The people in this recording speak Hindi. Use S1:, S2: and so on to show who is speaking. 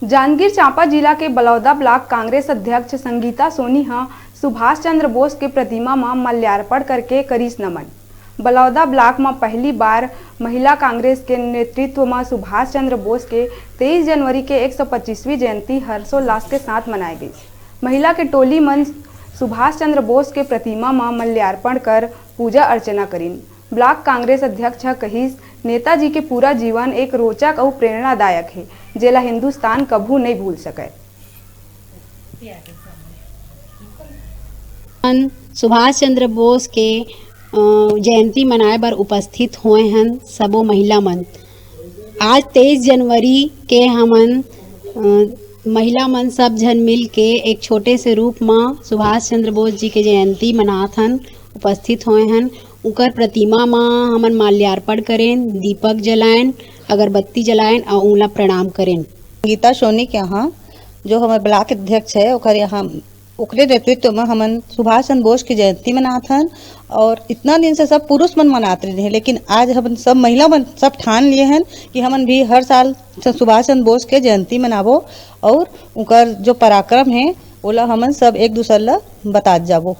S1: जांजगीर चांपा जिला के बलौदा ब्लॉक कांग्रेस अध्यक्ष संगीता सोनी सुभाष चंद्र बोस के प्रतिमा में माल्यार्पण करके करीस नमन। बलौदा ब्लॉक में पहली बार महिला कांग्रेस के नेतृत्व में सुभाष चंद्र बोस के 23 जनवरी के 125वीं जयंती हर्षोल्लास के साथ मनाई गई। महिला के टोली मन सुभाष चंद्र बोस के प्रतिमा में माल्यार्पण कर पूजा अर्चना करीन। ब्लॉक कांग्रेस अध्यक्ष कहिस नेताजी के पूरा जीवन एक रोचक और प्रेरणादायक है, जेला हिंदुस्तान कभू नहीं भूल सके।
S2: सुभाष चंद्र बोस के जयंती मनाए बर उपस्थित हुए हन सबो महिला मन। आज 23 जनवरी के हमन महिला मन सब जन मिल के एक छोटे से रूप में सुभाष चंद्र बोस जी के जयंती मनात हन, उपस्थित हुए हन। उनकर प्रतिमा में हमन माल्यार्पण करें, दीपक जलाएं, अगरबत्ती जलाएं और उनला प्रणाम करें।
S3: संगीता सोनी के यहाँ जो हमारे ब्लॉक अध्यक्ष है ओकर यहाँ ओकरे नेतृत्व में हमन सुभाष चंद्र बोस की जयंती मनात हन। और इतना दिन से सब पुरुष मन मनाते रहे, लेकिन आज हम सब महिला मन सब ठान लिए हैं कि हमन भी हर साल सुभाष चंद्र बोस के जयंती मनाबो और उनकर जो पराक्रम है ओला हमन सब एक दूसरे ला बतात जाबो।